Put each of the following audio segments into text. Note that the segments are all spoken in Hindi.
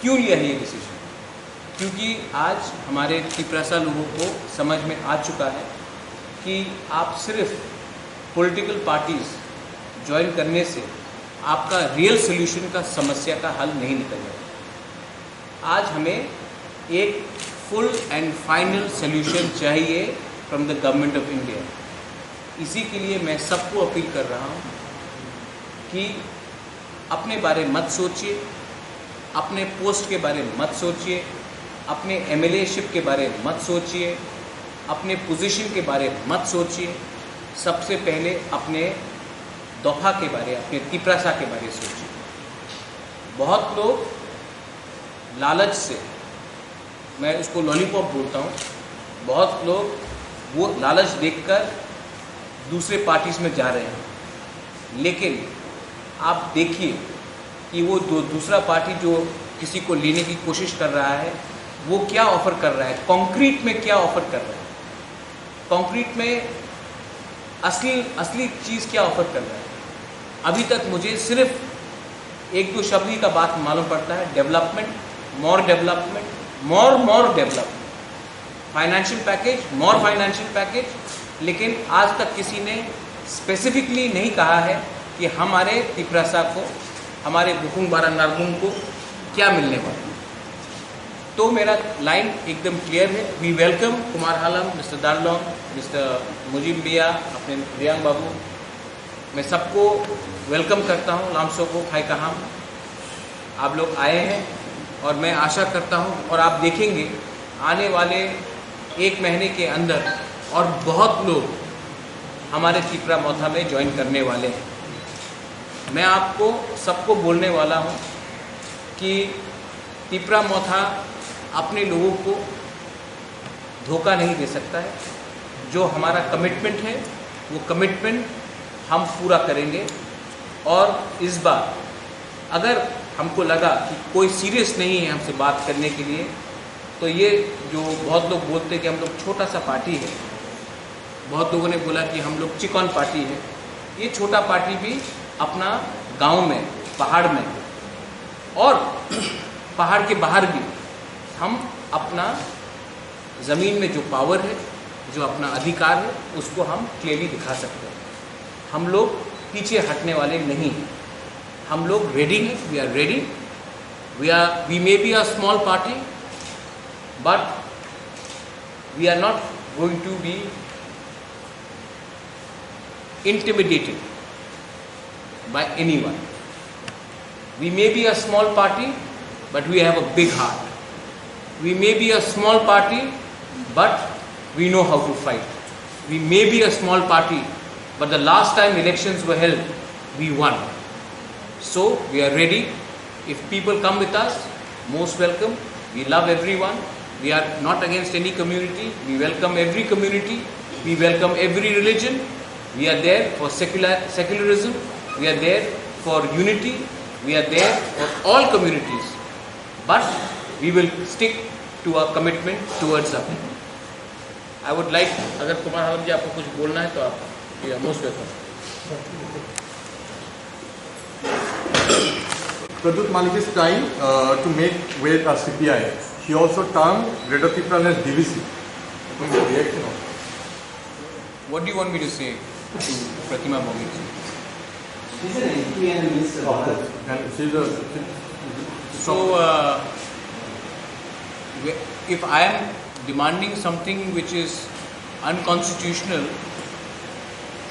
क्यों लिया है ये डिसीजन? क्योंकि आज हमारे त्रिपुरा लोगों को समझ में आ चुका है कि आप सिर्फ पॉलिटिकल पार्टीज़ ज्वाइन करने से आपका रियल सोल्यूशन का समस्या का हल नहीं निकल जाएगा। आज हमें एक फुल एंड फाइनल सोल्यूशन चाहिए from the government of India. इसी के लिए मैं सबको अपील कर रहा हूँ कि अपने बारे मत सोचिए, अपने पोस्ट के बारे में मत सोचिए, अपने एमएलए-शिप के बारे में मत सोचिए, अपने पोजीशन के बारे में मत सोचिए। सबसे पहले अपने दफा के बारे, अपने त्रिपुरा के बारे सोचिए। बहुत लोग लालच से, मैं उसको लॉलीपॉप बोलता हूँ, बहुत लोग वो लालच देखकर दूसरे पार्टीज में जा रहे हैं। लेकिन आप देखिए कि वो दूसरा पार्टी जो किसी को लेने की कोशिश कर रहा है वो क्या ऑफ़र कर रहा है, कॉन्क्रीट में क्या ऑफ़र कर रहा है, कॉन्क्रीट में असली चीज़ क्या ऑफ़र कर रहा है। अभी तक मुझे सिर्फ एक दो शब्द ही का बात मालूम पड़ता है, डेवलपमेंट, मोर डेवलपमेंट, मोर डेवलपमेंट, फाइनेंशियल पैकेज, मोर फाइनेंशियल पैकेज। लेकिन आज तक किसी ने स्पेसिफिकली नहीं कहा है कि हमारे त्रिपुरा को, हमारे बुकुंग बारा नारगुंग को क्या मिलने वाला है। तो मेरा लाइन एकदम क्लियर है। We welcome Kumar Halam, mister Darlong, mister Mujib Miya, अपने रियांग बाबू, मैं सबको वेलकम करता हूँ। लामसो को खाई कहाम, आप लोग आए हैं और मैं आशा करता हूँ और आप देखेंगे आने वाले एक महीने के अंदर और बहुत लोग हमारे त्रिपुरा मोथा में ज्वाइन करने वाले हैं। मैं आपको सबको बोलने वाला हूँ कि त्रिपुरा मोथा अपने लोगों को धोखा नहीं दे सकता है। जो हमारा कमिटमेंट है वो कमिटमेंट हम पूरा करेंगे। और इस बार अगर हमको लगा कि कोई सीरियस नहीं है हमसे बात करने के लिए, तो ये जो बहुत लोग बोलते हैं कि हम लोग छोटा सा पार्टी है, बहुत लोगों ने बोला कि हम लोग चिकन पार्टी है, ये छोटा पार्टी भी अपना गांव में, पहाड़ में और पहाड़ के बाहर भी हम अपना ज़मीन में जो पावर है, जो अपना अधिकार है, उसको हम क्लियरली दिखा सकते हैं। हम लोग पीछे हटने वाले नहीं हैं। हम लोग रेडी हैं, we are ready. We may be a small party but we are not going to be intimidated by anyone. We may be a small party, but we have a big heart. We may be a small party, but we know how to fight. We may be a small party, but the last time elections were held, we won. So we are ready. If people come with us, most welcome. We love everyone. We are not against any community. We welcome every community. We welcome every religion. We are there for secularism, we are there for unity, we are there for all communities. But we will stick to our commitment towards our people. I would like, अगर कुमार हालम जी आपको कुछ बोलना है तो आप, you are most welcome. Pradyut Malik is trying to make way at CPI. He also termed Greater Tripura as DVC. What's the reaction of? What do you want me to say to Pratima Mogi? She's an MP and a minister. And she's a... So, if I am demanding something which is unconstitutional,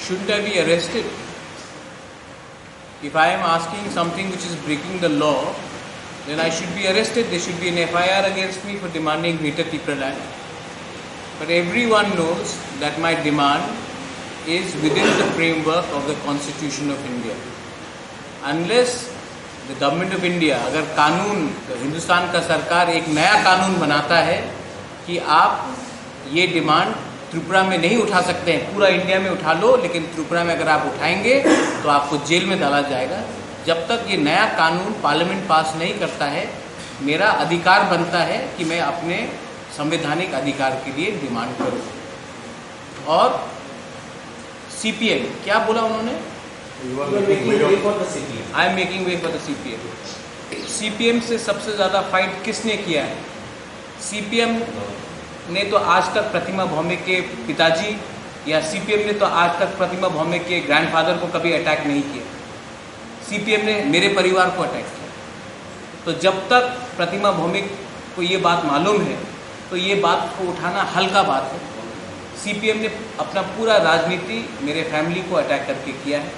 shouldn't I be arrested? If I am asking something which is breaking the law, then I should be arrested. There should be an FIR against me for demanding Greater Tripura land. But everyone knows that my demand is within the framework of the Constitution of India. Unless the government of India, अगर कानून, हिंदुस्तान का सरकार एक नया कानून बनाता है कि आप ये डिमांड त्रिपुरा में नहीं उठा सकते हैं, पूरा इंडिया में उठा लो, लेकिन त्रिपुरा में अगर आप उठाएंगे तो आपको जेल में डाला जाएगा। जब तक ये नया कानून पार्लियामेंट पास नहीं करता है, मेरा अधिकार बनता है कि मैं अपने संवैधानिक अधिकार के लिए डिमांड करूं। और सीपीएम क्या बोला उन्होंने? You are making way for the CPM. I am making way for the CPM. CPM से सबसे ज़्यादा फाइट किसने किया है? सीपीएम ने तो आज तक प्रतिमा भौमिक के पिताजी या सीपीएम ने तो आज तक प्रतिमा भौमिक के ग्रैंडफादर को कभी अटैक नहीं किया। सीपीएम ने मेरे परिवार को अटैक किया। तो जब तक प्रतिमा भौमिक को ये बात मालूम है तो ये बात को उठाना हल्का बात है। सीपीएम ने अपना पूरा राजनीति मेरे फैमिली को अटैक करके किया है।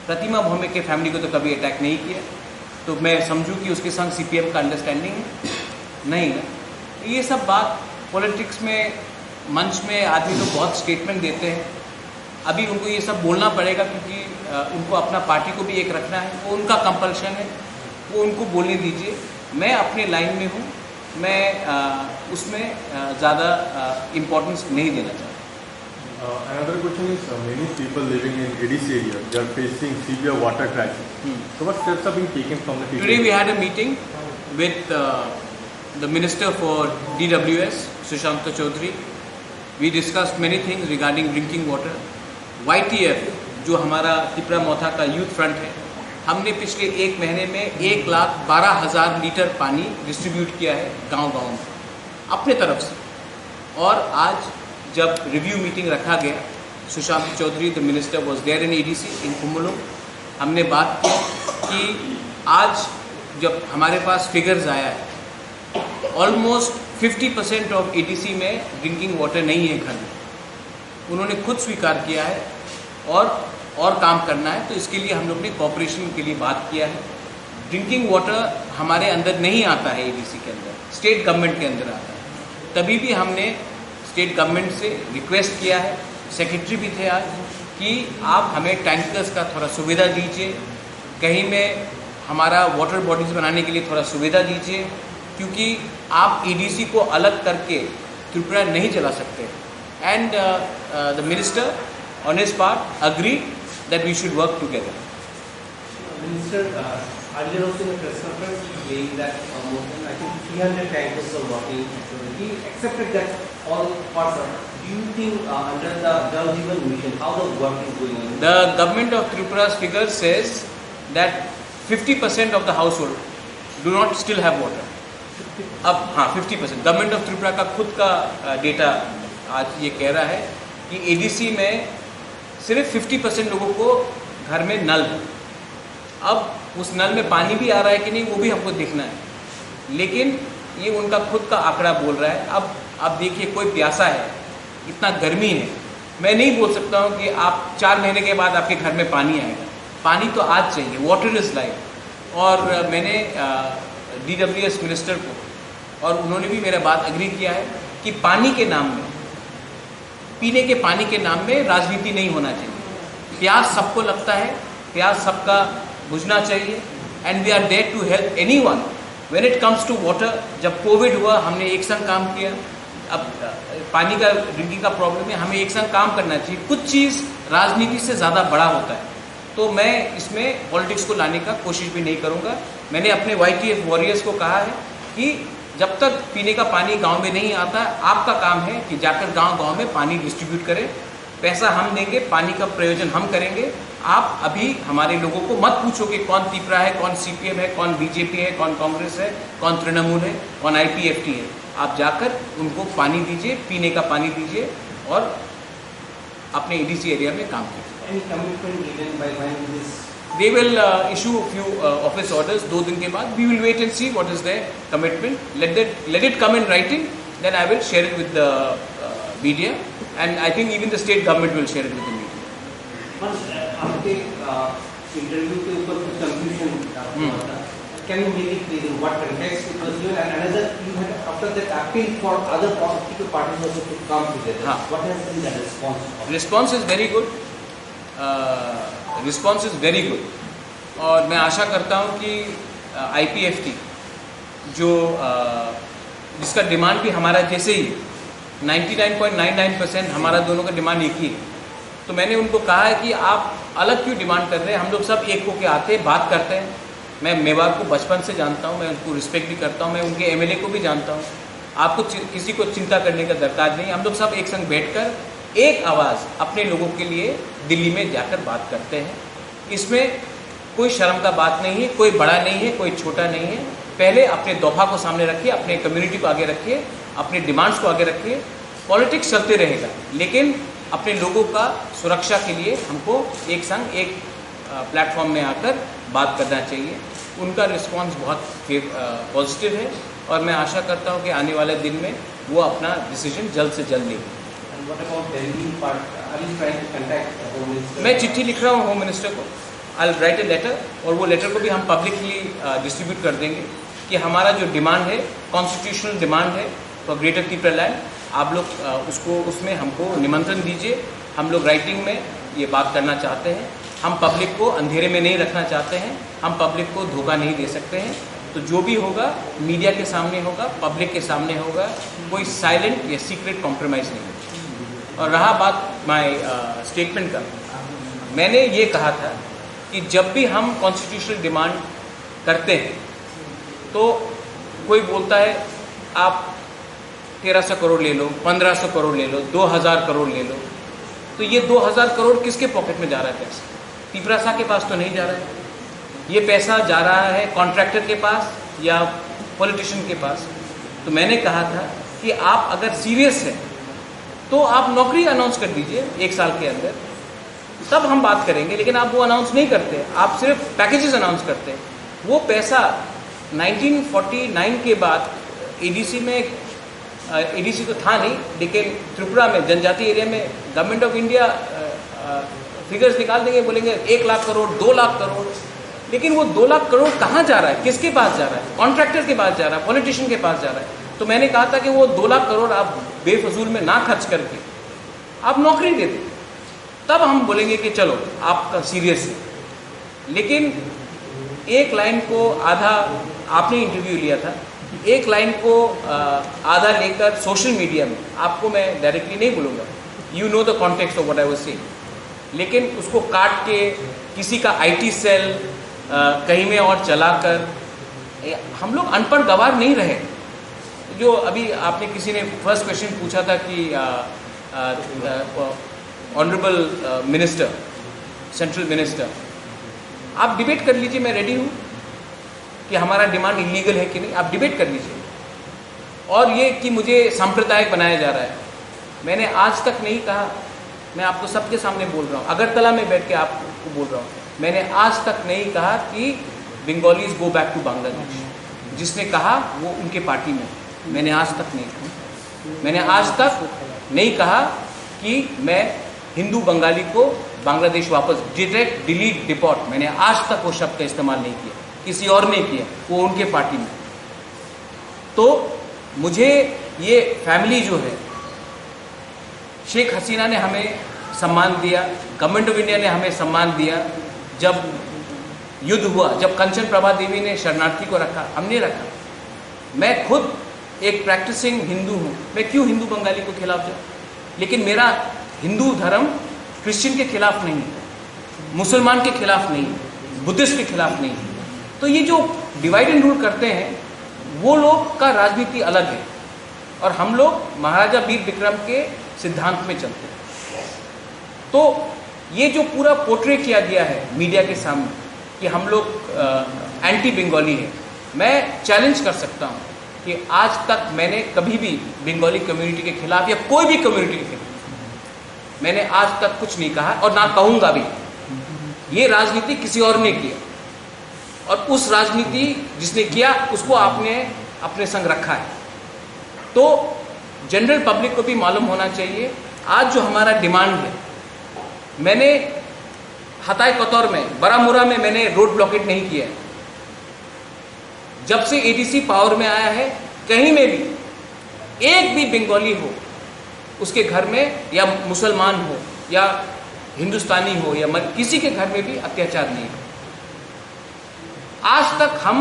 प्रतिमा भौमिक के फैमिली को तो कभी अटैक नहीं किया। तो मैं समझूं कि उसके संग सीपीएम का अंडरस्टैंडिंग है? नहीं है। ये सब बात पॉलिटिक्स में मंच में आदमी लोग बहुत स्टेटमेंट देते हैं। अभी उनको ये सब बोलना पड़ेगा क्योंकि उनको अपना पार्टी को भी एक रखना है, वो उनका कंपल्शन है, वो उनको बोलने दीजिए। मैं अपने लाइन में हूँ, मैं उसमें ज़्यादा इम्पोर्टेंस नहीं देना चाहता। Another question is many people living in ADC area, they are facing severe water crisis. So what steps are being taken from the people? Today we had a meeting with the Minister for DWS, Sushanta Chaudhary. We discussed many things regarding drinking water. YTF, जो हमारा त्रिपुरा मोथा का यूथ फ्रंट है, हमने पिछले एक महीने में 1,12,000 लीटर पानी डिस्ट्रीब्यूट किया है गांव-गांव में अपने तरफ से। और आज जब रिव्यू मीटिंग रखा गया, Sushant Chaudhary the minister was there in ADC in Khumulwng, हमने बात की कि आज जब हमारे पास फिगर्स आया है ऑलमोस्ट 50% ऑफ एडीसी में ड्रिंकिंग वाटर नहीं है घर में। उन्होंने खुद स्वीकार किया है और काम करना है। तो इसके लिए हम लोग ने कॉपरेशन के लिए बात किया है। ड्रिंकिंग वाटर हमारे अंदर नहीं आता है एडीसी के अंदर, स्टेट गवर्नमेंट के अंदर आता है। तभी भी हमने स्टेट गवर्नमेंट से रिक्वेस्ट किया है, सेक्रेटरी भी थे आज, कि आप हमें टैंकर्स का थोड़ा सुविधा दीजिए, कहीं में हमारा वाटर बॉडीज़ बनाने के लिए थोड़ा सुविधा दीजिए, क्योंकि आप ईडीसी को अलग करके त्रिपुरा नहीं चला सकते। And the minister on his part agree that we should work together. Minister, earlier also in a press conference, he saying that more than I think 300 tankers are working. He accepted that all parts are. Do you think under the Jal Jeevan Mission, how the work is going on? The government of Tripura's figure says that 50% of the household do not still have water. अब हाँ 50%। गवर्नमेंट ऑफ त्रिपुरा का खुद का डेटा आज ये कह रहा है कि एडीसी में सिर्फ 50% लोगों को घर में नल है। अब उस नल में पानी भी आ रहा है कि नहीं वो भी हमको देखना है, लेकिन ये उनका खुद का आंकड़ा बोल रहा है। अब देखिए, कोई प्यासा है, इतना गर्मी है, मैं नहीं बोल सकता हूँ कि आप 4 महीने के बाद आपके घर में पानी आएगा। पानी तो आज चाहिए, वाटर इज़ लाइफ। और मैंने DWS मिनिस्टर को, और उन्होंने भी मेरा बात एग्री किया है कि पानी के नाम में, पीने के पानी के नाम में राजनीति नहीं होना चाहिए। प्यास सबको लगता है, प्यास सबका बुझना चाहिए। And we are there to help anyone when it comes to water. जब कोविड हुआ हमने एक संग काम किया। अब पानी का ड्रिंकिंग का प्रॉब्लम है, हमें एक संग काम करना चाहिए। कुछ चीज़ राजनीति से ज़्यादा बड़ा होता है, तो मैं इसमें पॉलिटिक्स को लाने का कोशिश भी नहीं करूँगा। मैंने अपने YTF वॉरियर्स को कहा है कि जब तक पीने का पानी गांव में नहीं आता, आपका काम है कि जाकर गांव-गांव में पानी डिस्ट्रीब्यूट करें। पैसा हम देंगे, पानी का प्रयोजन हम करेंगे। आप अभी हमारे लोगों को मत पूछो कि कौन त्रिपुरा है, कौन CPM है, कौन BJP है, कौन कांग्रेस है, कौन तृणमूल है, कौन IPFT है। आप जाकर उनको पानी दीजिए, पीने का पानी दीजिए और अपने EDC एरिया में काम कीजिए। Any commitment given by when this? They will issue a few office orders 2 दिन के बाद। We will wait and see what is their commitment. Let it come in writing, then I will share it with the media, and I think even the state government will share it with the media. Once आपके इंटरव्यू के ऊपर कुछ कंफ्यूजन हुआ था, can you make it clear in what context it was given, and another you had after that appeal for other political parties also to come together. हाँ. What has been the response? Response is very good. Response is very good, और मैं आशा करता हूँ कि IPFT जो जिसका डिमांड भी हमारा जैसे ही 99.99% हमारा दोनों का डिमांड एक ही है। तो मैंने उनको कहा है कि आप अलग क्यों डिमांड कर रहे हैं, हम लोग सब एक होकर आते हैं, बात करते हैं। मैं मेवाड़ को बचपन से जानता हूँ, मैं उनको रिस्पेक्ट भी करता हूँ, मैं उनके MLA को भी जानता हूँ। आपको किसी को चिंता करने का दरकार नहीं। हम लोग सब एक संग बैठकर एक आवाज़ अपने लोगों के लिए दिल्ली में जाकर बात करते हैं। इसमें कोई शर्म का बात नहीं है, कोई बड़ा नहीं है, कोई छोटा नहीं है। पहले अपने दोफा को सामने रखिए, अपने कम्युनिटी को आगे रखिए, अपने डिमांड्स को आगे रखिए। पॉलिटिक्स चलते रहेगा, लेकिन अपने लोगों का सुरक्षा के लिए हमको एक संग एक प्लेटफॉर्म में आकर बात करना चाहिए। उनका रिस्पांस बहुत पॉजिटिव है और मैं आशा करता हूं कि आने वाले दिन में वो अपना डिसीजन जल्द से जल्द लेंगे। And what about Delhi part? Are you trying to contact the Home Minister? मैं चिट्ठी लिख रहा हूँ होम मिनिस्टर को, I will write a letter, और वो लेटर को भी हम पब्लिकली डिस्ट्रीब्यूट कर देंगे कि हमारा जो डिमांड है, कॉन्स्टिट्यूशनल डिमांड है फॉर ग्रेटर त्रिपुरा लैंड, आप लोग उसको उसमें हमको निमंत्रण दीजिए। हम लोग राइटिंग में ये बात करना चाहते हैं। हम पब्लिक को अंधेरे में नहीं रखना चाहते हैं, हम पब्लिक को धोखा नहीं दे सकते हैं। तो जो भी होगा मीडिया के सामने होगा, पब्लिक के सामने होगा, कोई साइलेंट या सीक्रेट कॉम्प्रोमाइज़ नहीं होगा। और रहा बात माय स्टेटमेंट का, मैंने ये कहा था कि जब भी हम कॉन्स्टिट्यूशनल डिमांड करते हैं तो कोई बोलता है आप 1300 करोड़ ले लो, 1500 करोड़ ले लो, 2000 करोड़ ले लो। तो ये 2000 करोड़ किसके पॉकेट में जा रहा है पैसा? त्रिपुरा के पास तो नहीं जा रहा है। ये पैसा जा रहा है कॉन्ट्रैक्टर के पास या पॉलिटिशियन के पास। तो मैंने कहा था कि आप अगर सीरियस हैं तो आप नौकरी अनाउंस कर दीजिए 1 साल के अंदर, तब हम बात करेंगे। लेकिन आप वो अनाउंस नहीं करते, आप सिर्फ पैकेजेस अनाउंस करते हैं। वो पैसा 1949 के बाद एडीसी में, एडीसी तो था नहीं, लेकिन त्रिपुरा में जनजातीय एरिया में गवर्नमेंट ऑफ इंडिया फिगर्स निकाल देंगे, बोलेंगे 1 लाख करोड़, 2 लाख करोड़। लेकिन वो 2 लाख करोड़ कहाँ जा रहा है, किसके पास जा रहा है? कॉन्ट्रैक्टर के पास जा रहा है, पॉलिटिशियन के पास जा रहा है। तो मैंने कहा था कि वो 2 लाख करोड़ आप बेफजूल में ना खर्च करके आप नौकरी दे दें, तब हम बोलेंगे कि चलो आपका सीरियस है। लेकिन एक लाइन को आधा, आपने इंटरव्यू लिया था, एक लाइन को आधा लेकर सोशल मीडिया में, आपको मैं डायरेक्टली नहीं बोलूँगा, you know the context of what I was saying, लेकिन उसको काट के किसी का आईटी सेल कहीं में और चलाकर, हम लोग अनपढ़ गवार नहीं रहे। जो अभी आपने किसी ने फर्स्ट क्वेश्चन पूछा था कि ऑनरेबल मिनिस्टर, सेंट्रल मिनिस्टर, आप डिबेट कर लीजिए, मैं रेडी हूँ कि हमारा डिमांड इलीगल है कि नहीं, आप डिबेट कर लीजिए। और ये कि मुझे सांप्रदायिक बनाया जा रहा है, मैंने आज तक नहीं कहा, मैं आपको सबके सामने बोल रहा हूँ, अगरतला में बैठ के आपको बोल रहा हूँ, मैंने आज तक नहीं कहा कि Bengalis go back to Bangladesh. जिसने कहा वो उनके पार्टी में, मैंने आज तक नहीं कहा। मैंने आज तक नहीं कहा कि मैं हिंदू बंगाली को बांग्लादेश वापस, डिटेक्ट, डिलीट, डिपोर्ट, मैंने आज तक वो शब्द का इस्तेमाल नहीं किया, किसी और ने किया, वो उनके पार्टी में। तो मुझे ये फैमिली जो है, शेख हसीना ने हमें सम्मान दिया, गवर्नमेंट ऑफ इंडिया ने हमें सम्मान दिया। जब युद्ध हुआ, जब कंचन प्रभा देवी ने शरणार्थी को रखा, हमने रखा। मैं खुद एक प्रैक्टिसिंग हिंदू हूँ, मैं क्यों हिंदू बंगाली को खिलाफ जाऊँ? लेकिन मेरा हिंदू धर्म क्रिश्चियन के खिलाफ नहीं, मुसलमान के खिलाफ नहीं, बुद्धिस्ट के खिलाफ नहीं। तो ये जो डिवाइड एंड रूल करते हैं, वो लोग का राजनीति अलग है और हम लोग महाराजा वीर विक्रम के सिद्धांत में चलते हैं। तो ये जो पूरा पोर्ट्रे किया गया है मीडिया के सामने कि हम लोग एंटी बंगाली है, मैं चैलेंज कर सकता हूँ कि आज तक मैंने कभी भी बंगाली कम्युनिटी के खिलाफ या कोई भी कम्युनिटी के खिलाफ मैंने आज तक कुछ नहीं कहा और ना कहूँगा भी। ये राजनीति किसी और ने किया और उस राजनीति जिसने किया उसको आपने अपने संग रखा है। तो जनरल पब्लिक को भी मालूम होना चाहिए, आज जो हमारा डिमांड है, मैंने हताई कतौर में, बारामूला में मैंने रोड ब्लॉकेट नहीं किया है। जब से एडीसी पावर में आया है, कहीं में भी एक भी बंगाली हो, उसके घर में, या मुसलमान हो या हिंदुस्तानी हो या किसी के घर में भी अत्याचार नहीं हो। आज तक हम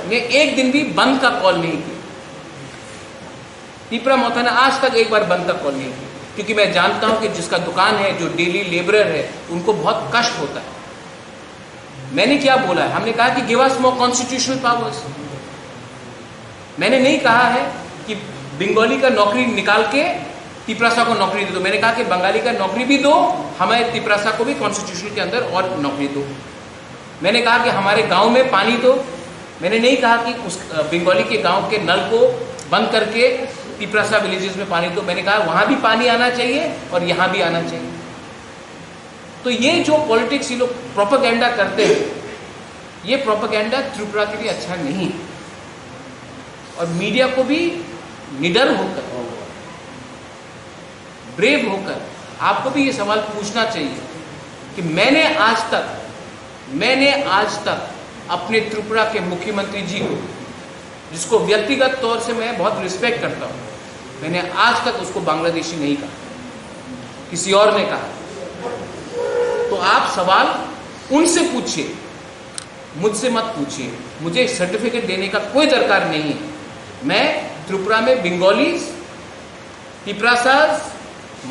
ने एक दिन भी बंद का कॉल नहीं किया। त्रिपुरा मोथा ने आज तक एक बार बंद का कॉल नहीं किया, क्योंकि मैं जानता हूं कि जिसका दुकान है, जो डेली लेबरर है, उनको बहुत कष्ट होता है। मैंने क्या बोला है? हमने कहा कि गिव अस मोर कॉन्स्टिट्यूशनल पावर्स। मैंने नहीं कहा है कि बंगाली का नौकरी निकाल के त्रिपुरा को नौकरी दे दो। मैंने कहा कि बंगाली का नौकरी भी दो, हमें त्रिपुरा को भी कॉन्स्टिट्यूशन के अंदर और नौकरी दो। मैंने कहा कि हमारे गांव में पानी दो। मैंने नहीं कहा कि उस बंगाली के गांव के नल को बंद करके तिपरासा विलेजेस में पानी दो। मैंने कहा वहां भी पानी आना चाहिए और यहां भी आना चाहिए। तो ये जो पॉलिटिक्स ये लोग प्रोपेगेंडा करते हैं, ये प्रोपेगेंडा त्रिपुरा के लिए अच्छा नहीं है। और मीडिया को भी निडर होकर, ब्रेव होकर आपको भी ये सवाल पूछना चाहिए कि मैंने आज तक अपने त्रिपुरा के मुख्यमंत्री जी को, जिसको व्यक्तिगत तौर से मैं बहुत रिस्पेक्ट करता हूं, मैंने आज तक उसको बांग्लादेशी नहीं कहा, किसी और ने कहा। तो आप सवाल उनसे पूछिए, मुझसे मत पूछिए। मुझे सर्टिफिकेट देने का कोई दरकार नहीं है। मैं त्रिपुरा में बंगालीज, तिपरासाज,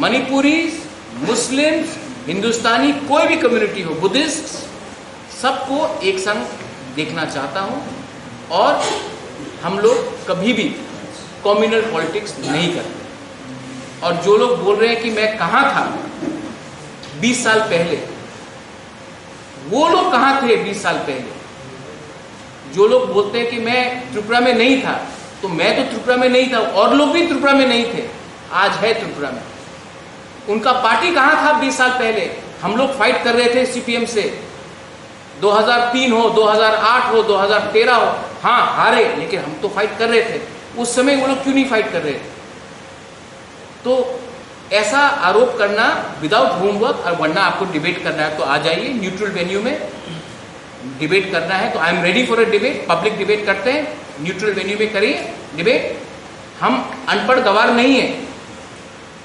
मणिपुरीज, मुस्लिम्स, हिंदुस्तानी, कोई भी कम्युनिटी हो, बुद्धिस्ट, सबको एक संग देखना चाहता हूं। और हम लोग कभी भी कम्युनल पॉलिटिक्स नहीं करते। और जो लोग बोल रहे हैं कि मैं कहां था 20 साल पहले, वो लोग कहां थे 20 साल पहले? जो लोग बोलते हैं कि मैं त्रिपुरा में नहीं था, तो मैं तो त्रिपुरा में नहीं था, और लोग भी त्रिपुरा में नहीं थे, आज है त्रिपुरा में। उनका पार्टी कहां था 20 साल पहले? हम लोग फाइट कर रहे थे सीपीएम से, 2003 हो, 2008 हो, 2013 हो। हाँ हारे, लेकिन हम तो फाइट कर रहे थे। उस समय वो लोग क्यों नहीं फाइट कर रहे थे? तो ऐसा आरोप करना विदाउट होमवर्क, और वरना आपको डिबेट करना है तो आ जाइए न्यूट्रल वेन्यू में। डिबेट करना है तो I am ready for a debate. Public debate करते हैं, न्यूट्रल वेन्यू में करिए डिबेट। हम अनपढ़ गवार नहीं है।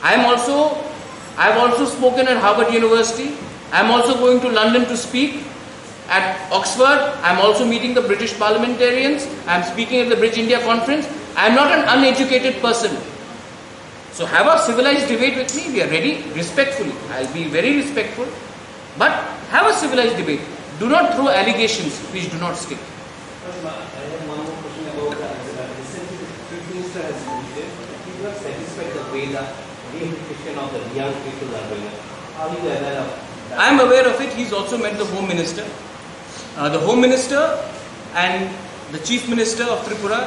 I have also spoken at Harvard University. I am also going to London to speak at Oxford. I am also meeting the British parliamentarians. I am speaking at the Bridge India conference. I am not an uneducated person. So have a civilized debate with me. We are ready, respectfully. I will be very respectful. But have a civilized debate. Do not throw allegations which do not stick. I have one more question about recently the Chief Minister has stated that he is not satisfied the way the rehabilitation of the young people are going on. Are you aware of that? I am aware of it. He has also met the Home Minister. The Home Minister and the Chief Minister of Tripura,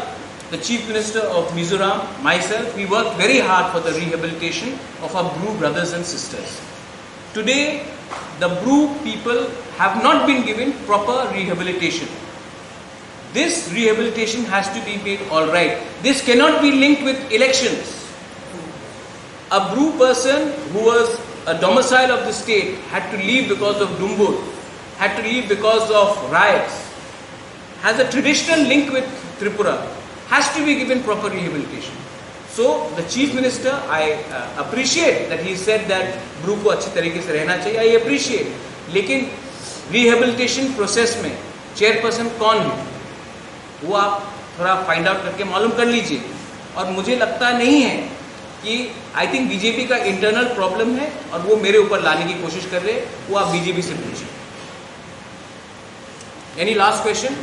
the Chief Minister of Mizoram, myself, we worked very hard for the rehabilitation of our Bru brothers and sisters. Today, the Bru people have not been given proper rehabilitation. This rehabilitation has to be made all right. This cannot be linked with elections. A Bru person who was a domicile of the state had to leave because of Dumbur, had to leave because of riots, has a traditional link with Tripura, has to be given proper rehabilitation. So the Chief Minister, I appreciate that he said that Bru को अच्छी तरीके से रहना चाहिए, I appreciate. लेकिन rehabilitation process में चेयरपर्सन कौन है वो आप थोड़ा फाइंड आउट करके मालूम कर लीजिए। और मुझे लगता नहीं है कि आई थिंक बीजेपी का इंटरनल प्रॉब्लम है और वो मेरे ऊपर लाने की कोशिश कर रहे हैं, वो आप बीजेपी से पूछिए। Any last question?